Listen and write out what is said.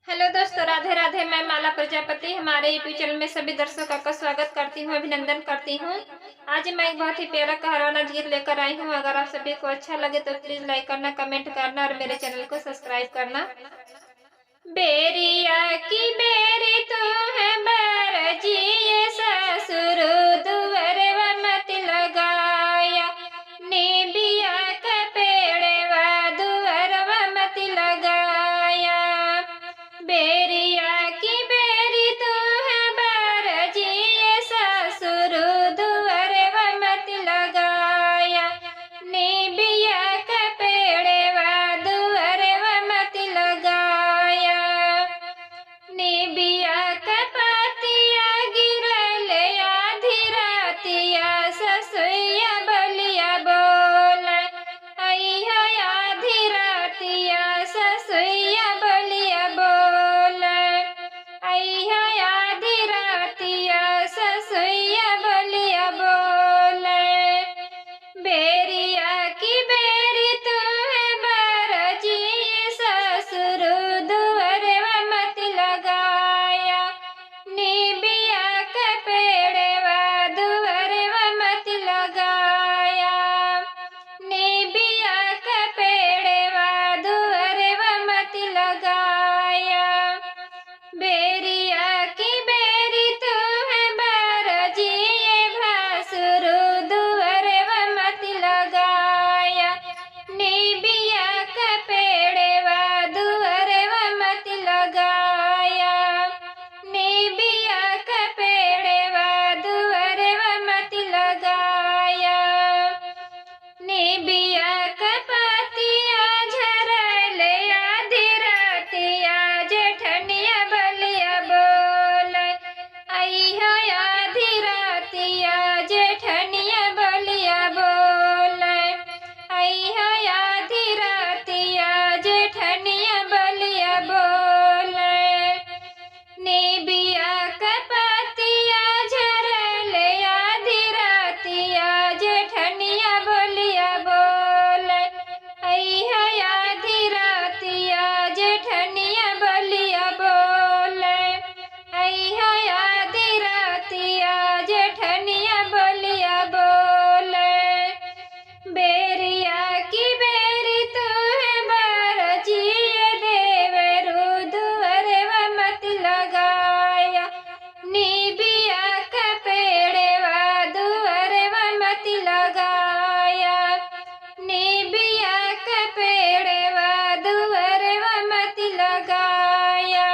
Hello दोस्तों, राधे राधे। मैं माला प्रजापति हमारे यूट्यूब चैनल में सभी दर्शकों का स्वागत करती हूँ, अभिनंदन करती हूँ। आज मैं एक बहुत ही प्यारा कहराना गीत लेकर आई हूँ। अगर आप सभी को अच्छा लगे तो प्लीज लाइक करना, कमेंट करना और मेरे चैनल को सब्सक्राइब करना। बेरिया की बेरी तू है बरजी ससुर दुवर मत लगाया, निबिया का पेड़ दुवर मत लगाया। बेरिया की बेरी तू है बरजी ससुर दुवर मत लगाया, निबिया का पेड़ दुवर मत लगाया। निबिया का पातिया गिरल आधी रातिया, ससुया बलिया बोल अइहा आधी रातिया, ससुया बलिया बोल अइहा आधी रातिया, ससुया बलिया बोल। बेरिया की बेरी तू है बरजी ससुर दुवर मत लगाया, निबिया का पेड़ दुवर मत लगाया, निबिया का पेड़ दुवर मत लगाया। बेरिया की बेरी तू है बरजी भासुर दुवर मत लगाया, निबिया का पेड़ दुवर मत लगाया, निबिया का पेड़ दुवर मत लगाया। निबिया का पातिया झरल आधी रातिया, जेठनिया बलिया बोल अइहा आधी रातिया, जेठनिया बलिया बोल अइहा आधी रातिया, जेठनिया बलिया बोल। निबिया का पातिया झरल आधी रातिया, जेठनिया बलिया बोल अइहा आधी रातिया, जेठनिया बलिया बोल अइहा आधी रातिया, जेठनिया बलिया बोल। बेरिया की बेरी तू है बरजी देवरू दुवर मत लगाया, निबिया का पेड़ दुवर मत लगाया, निबिया का पेड़ दुवर मत लगाया।